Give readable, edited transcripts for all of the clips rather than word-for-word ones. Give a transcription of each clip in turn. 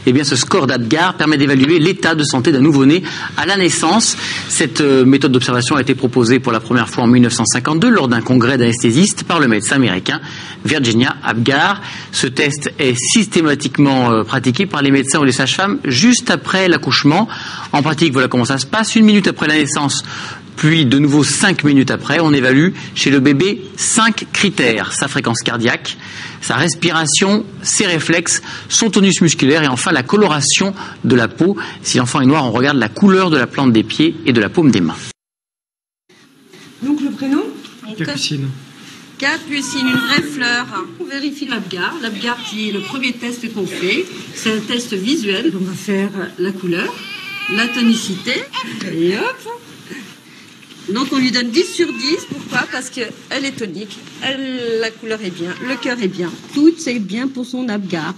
Eh bien, ce score d'Apgar permet d'évaluer l'état de santé d'un nouveau-né à la naissance. Cette méthode d'observation a été proposée pour la première fois en 1952 lors d'un congrès d'anesthésistes par le médecin américain Virginia Apgar. Ce test est systématiquement pratiqué par les médecins ou les sages-femmes juste après l'accouchement. En pratique, voilà comment ça se passe. 1 minute après la naissance, puis de nouveau 5 minutes après, on évalue chez le bébé 5 critères. Sa fréquence cardiaque, sa respiration, ses réflexes, son tonus musculaire et enfin la coloration de la peau. Si l'enfant est noir, on regarde la couleur de la plante des pieds et de la paume des mains. Donc le prénom ? Capucine. Capucine, une vraie fleur. On vérifie l'Apgar. L'Apgar qui est le premier test qu'on fait. C'est un test visuel. On va faire la couleur, la tonicité et hop. Donc on lui donne 10 sur 10, pourquoi ? Parce qu'elle est tonique, la couleur est bien, le cœur est bien, tout c'est bien pour son Apgar.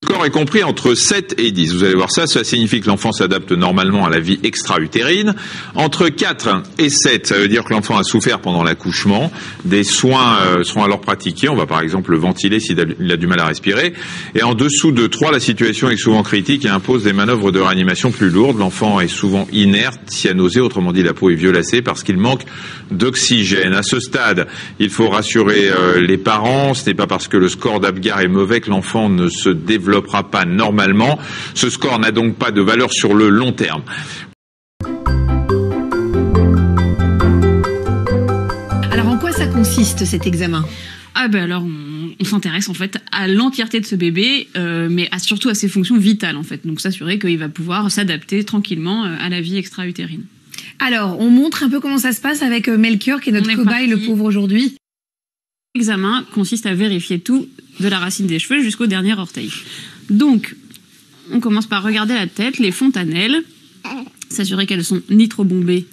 Le score est compris entre 7 et 10. Vous allez voir ça, ça signifie que l'enfant s'adapte normalement à la vie extra-utérine. Entre 4 et 7, ça veut dire que l'enfant a souffert pendant l'accouchement. Des soins seront alors pratiqués. On va par exemple le ventiler s'il a du mal à respirer. Et en dessous de 3, la situation est souvent critique et impose des manœuvres de réanimation plus lourdes. L'enfant est souvent inerte, cyanosé, autrement dit la peau est violacée parce qu'il manque d'oxygène. À ce stade, il faut rassurer les parents. Ce n'est pas parce que le score d'Apgar est mauvais que l'enfant ne se développera pas normalement. Ce score n'a donc pas de valeur sur le long terme. Alors en quoi ça consiste cet examen ? Alors on s'intéresse en fait à l'entièreté de ce bébé, mais surtout à ses fonctions vitales en fait. Donc s'assurer qu'il va pouvoir s'adapter tranquillement à la vie extra-utérine. Alors on montre un peu comment ça se passe avec Melchior qui est notre cobaye, le pauvre aujourd'hui. L'examen consiste à vérifier tout de la racine des cheveux jusqu'au dernier orteil. Donc, on commence par regarder la tête, les fontanelles, s'assurer qu'elles sont ni trop bombées,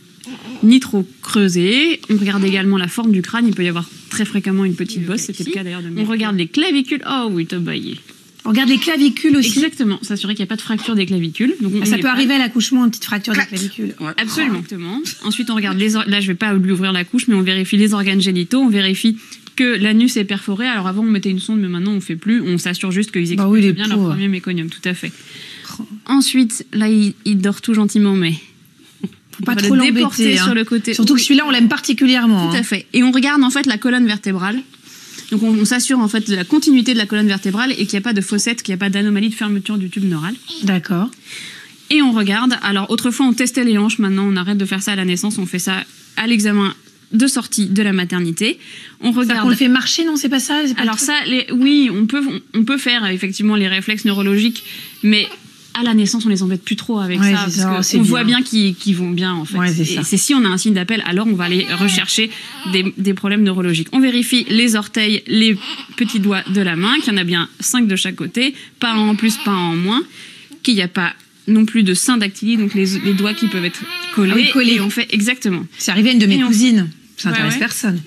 ni trop creusées. On regarde également la forme du crâne, il peut y avoir très fréquemment une petite bosse, c'était le cas d'ailleurs de moi. On regarde les clavicules, oh oui, t'as baillé. On regarde les clavicules aussi. Exactement, s'assurer qu'il n'y a pas de fracture des clavicules. Donc ça peut arriver à l'accouchement, une petite fracture des clavicules. Ouais. Absolument. Exactement. Ensuite, on regarde là je vais pas lui ouvrir la couche, mais on vérifie les organes génitaux, on vérifie que l'anus est perforé. Alors avant on mettait une sonde, mais maintenant on fait plus. On s'assure juste qu'ils expulsent bien leur premier méconium, tout à fait. Ensuite, là il dort tout gentiment, mais faut pas trop l'embêter sur le côté. Surtout que celui-là on l'aime particulièrement. Tout à fait. Et on regarde en fait la colonne vertébrale. Donc on s'assure en fait de la continuité de la colonne vertébrale et qu'il n'y a pas de fossette, qu'il n'y a pas d'anomalie de fermeture du tube neural. D'accord. Et on regarde. Alors autrefois on testait les hanches, maintenant on arrête de faire ça à la naissance, on fait ça à l'examen de sortie de la maternité. On regarde. Ça, on le fait marcher, non, c'est pas ça. Pas alors ça, oui, on peut faire effectivement les réflexes neurologiques, mais à la naissance, on les embête plus trop avec ça, parce qu'on voit bien qu'ils vont bien en fait. Ouais, c'est si on a un signe d'appel, alors on va aller rechercher des problèmes neurologiques. On vérifie les orteils, les petits doigts de la main, qu'il y en a bien 5 de chaque côté, pas un en plus, pas un en moins, qu'il n'y a pas non plus de syndactylie, donc les doigts qui peuvent être collés. Ah oui, collés. Et on fait exactement. C'est arrivé à une de mes cousines. Ça intéresse personne.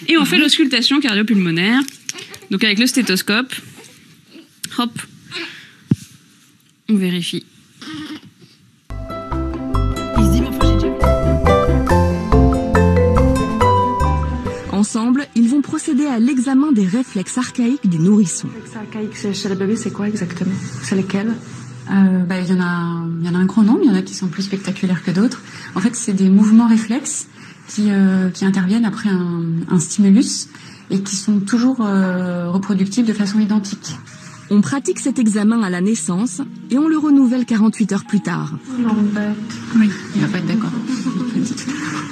Et on fait l'auscultation cardio-pulmonaire. Donc avec le stéthoscope, hop, on vérifie. Il se dit, mais enfin, j'ai déjà vu. Ensemble, ils vont procéder à l'examen des réflexes archaïques du nourrisson. Les réflexes archaïques chez le bébé, c'est quoi exactement ? C'est lesquels ? Il y en a un grand nombre, il y en a qui sont plus spectaculaires que d'autres. En fait, c'est des mouvements réflexes qui interviennent après un stimulus et qui sont toujours reproductibles de façon identique. On pratique cet examen à la naissance et on le renouvelle 48 heures plus tard. Oui, il va pas être d'accord.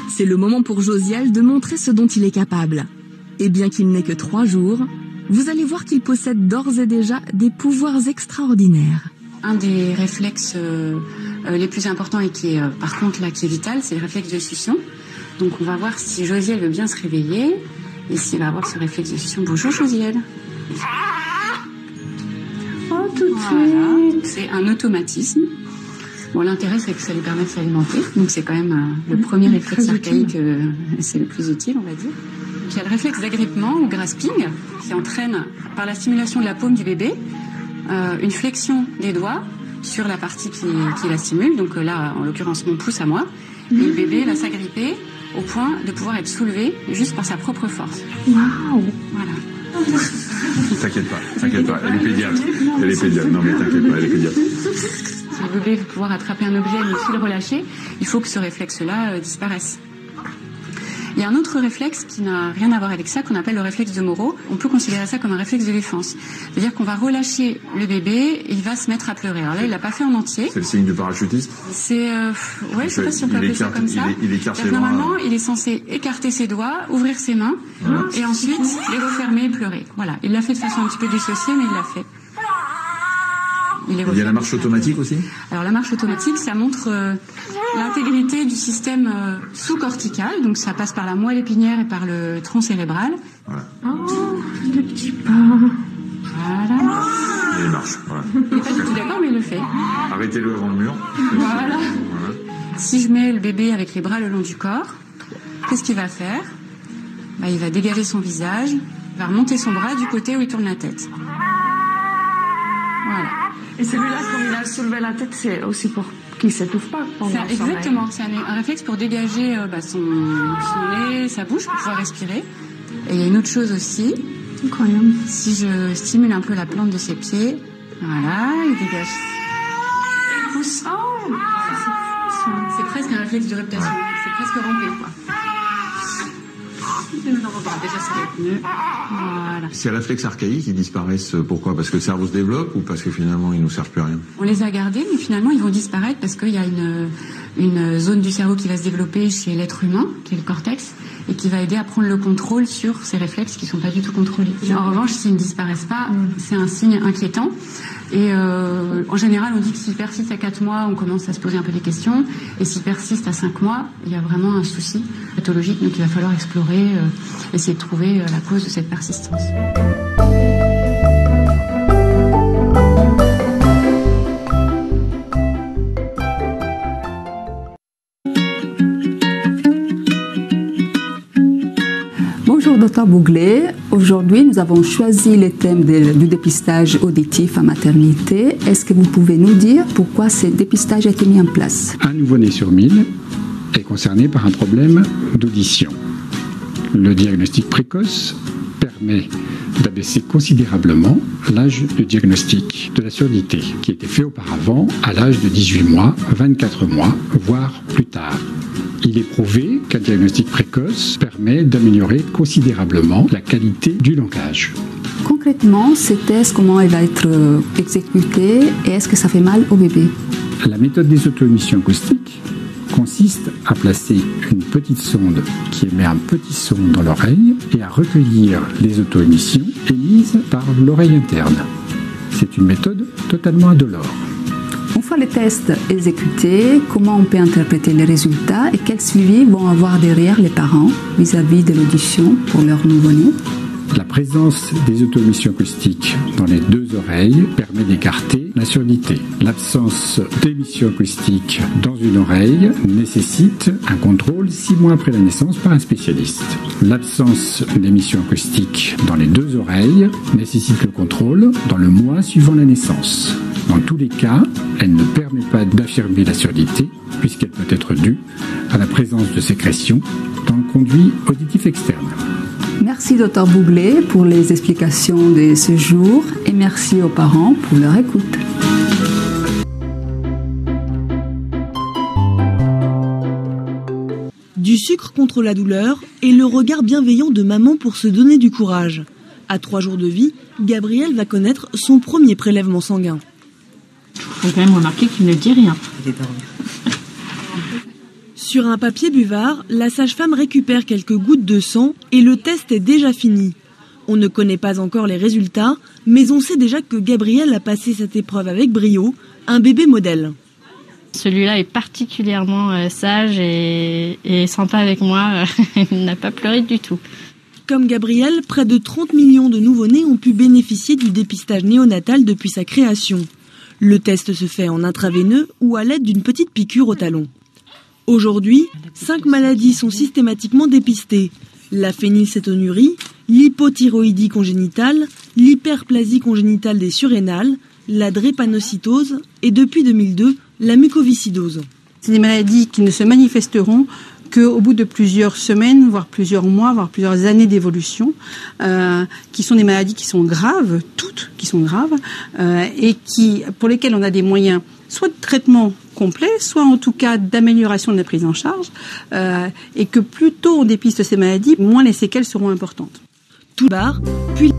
C'est le moment pour Josiel de montrer ce dont il est capable. Et bien qu'il n'ait que 3 jours, vous allez voir qu'il possède d'ores et déjà des pouvoirs extraordinaires. Un des réflexes les plus importants et qui est par contre là qui est vital, c'est le réflexe de succion. Donc on va voir si Josiel veut bien se réveiller et s'il va avoir ce réflexe de succion. Bonjour Josiel. Oh, tout de suite. C'est un automatisme. Bon, l'intérêt c'est que ça lui permet de s'alimenter. Donc c'est quand même le premier réflexe archaïque, c'est le plus utile, on va dire. Puis il y a le réflexe d'agrippement ou grasping qui entraîne par la stimulation de la paume du bébé une flexion des doigts sur la partie qui la stimule. Donc là, en l'occurrence, mon pouce à moi. Et le bébé va s'agripper au point de pouvoir être soulevé juste par sa propre force. Waouh. Voilà. T'inquiète pas, elle est pédiatre. Non mais t'inquiète pas, elle est pédiatre. Si le bébé veut pouvoir attraper un objet mais aussi le relâcher, il faut que ce réflexe-là disparaisse. Il y a un autre réflexe qui n'a rien à voir avec ça, qu'on appelle le réflexe de Moreau. On peut considérer ça comme un réflexe de défense. C'est-à-dire qu'on va relâcher le bébé et il va se mettre à pleurer. Alors là, il l'a pas fait en entier. C'est le signe du parachutiste. C'est, je sais pas si on peut appeler ça comme ça. Il écarte ses bras. Normalement, il est censé écarter ses doigts, ouvrir ses mains, et ensuite les refermer et pleurer. Voilà. Il l'a fait de façon un petit peu dissociée, mais il l'a fait. Il y a la marche automatique aussi ? Alors la marche automatique, ça montre l'intégrité du système sous-cortical, donc ça passe par la moelle épinière et par le tronc cérébral. Voilà. Oh, le petit pas. Voilà. Et il marche, voilà. Il n'est pas du tout d'accord, mais il le fait. Arrêtez-le avant le mur. Voilà. Si je mets le bébé avec les bras le long du corps, qu'est-ce qu'il va faire ? Il va dégager son visage, il va remonter son bras du côté où il tourne la tête. Voilà. Et celui-là, quand il a soulevé la tête, c'est aussi pour qu'il ne s'étouffe pas pendant son exactement, c'est un réflexe pour dégager son nez, sa bouche, pour pouvoir respirer. Et il y a une autre chose aussi. Incroyable. Si je stimule un peu la plante de ses pieds, voilà, il dégage. Il pousse. Oh, c'est presque un réflexe de reptation. C'est presque rampé, quoi. Déjà, ça va être mieux. Voilà. Ces réflexes archaïques, ils disparaissent pourquoi ? Parce que le cerveau se développe ou parce que finalement, ils ne nous servent plus à rien ? On les a gardés, mais finalement, ils vont disparaître parce qu'il y a une zone du cerveau qui va se développer chez l'être humain, qui est le cortex, et qui va aider à prendre le contrôle sur ces réflexes qui ne sont pas du tout contrôlés. En revanche, s'ils ne disparaissent pas, c'est un signe inquiétant. Et en général, on dit que s'ils persistent à 4 mois, on commence à se poser un peu des questions. Et s'ils persistent à 5 mois, il y a vraiment un souci pathologique. Donc il va falloir explorer, essayer de trouver la cause de cette persistance. Bonjour Dr Bouglet, aujourd'hui nous avons choisi le thème du dépistage auditif en maternité. Est-ce que vous pouvez nous dire pourquoi ce dépistage a été mis en place ? Un nouveau-né sur 1000 est concerné par un problème d'audition. Le diagnostic précoce permet d'abaisser considérablement l'âge de diagnostic de la surdité qui était fait auparavant à l'âge de 18 mois, 24 mois, voire plus tard. Il est prouvé qu'un diagnostic précoce permet d'améliorer considérablement la qualité du langage. Concrètement, ce test, comment il va être exécuté et est-ce que ça fait mal au bébé ? La méthode des auto-émissions acoustiques consiste à placer une petite sonde qui émet un petit son dans l'oreille et à recueillir les auto-émissions émises par l'oreille interne. C'est une méthode totalement indolore. Une fois les tests exécutés, comment on peut interpréter les résultats et quel suivi vont avoir derrière les parents vis-à-vis de l'audition pour leur nouveau-né ? La présence des auto-émissions acoustiques dans les deux oreilles permet d'écarter la surdité. L'absence d'émissions acoustiques dans une oreille nécessite un contrôle 6 mois après la naissance par un spécialiste. L'absence d'émissions acoustiques dans les deux oreilles nécessite le contrôle dans le mois suivant la naissance. Dans tous les cas, elle ne permet pas d'affirmer la surdité puisqu'elle peut être due à la présence de sécrétions dans le conduit auditif externe. Merci Dr Bouglet pour les explications de ce jour et merci aux parents pour leur écoute. Du sucre contre la douleur et le regard bienveillant de maman pour se donner du courage. À 3 jours de vie, Gabriel va connaître son premier prélèvement sanguin. Il faut quand même remarquer qu'il ne dit rien. Sur un papier buvard, la sage-femme récupère quelques gouttes de sang et le test est déjà fini. On ne connaît pas encore les résultats, mais on sait déjà que Gabriel a passé cette épreuve avec brio, un bébé modèle. Celui-là est particulièrement sage et sympa avec moi, il n'a pas pleuré du tout. Comme Gabriel, près de 30 millions de nouveau-nés ont pu bénéficier du dépistage néonatal depuis sa création. Le test se fait en intraveineux ou à l'aide d'une petite piqûre au talon. Aujourd'hui, 5 maladies sont systématiquement dépistées. La phénylcétonurie, l'hypothyroïdie congénitale, l'hyperplasie congénitale des surrénales, la drépanocytose et depuis 2002, la mucoviscidose. C'est des maladies qui ne se manifesteront qu'au bout de plusieurs semaines, voire plusieurs mois, voire plusieurs années d'évolution, qui sont des maladies qui sont graves, toutes qui sont graves, et pour lesquelles on a des moyens soit de traitement complet, soit en tout cas d'amélioration de la prise en charge, et que plus tôt on dépiste ces maladies, moins les séquelles seront importantes. Tout barre, puis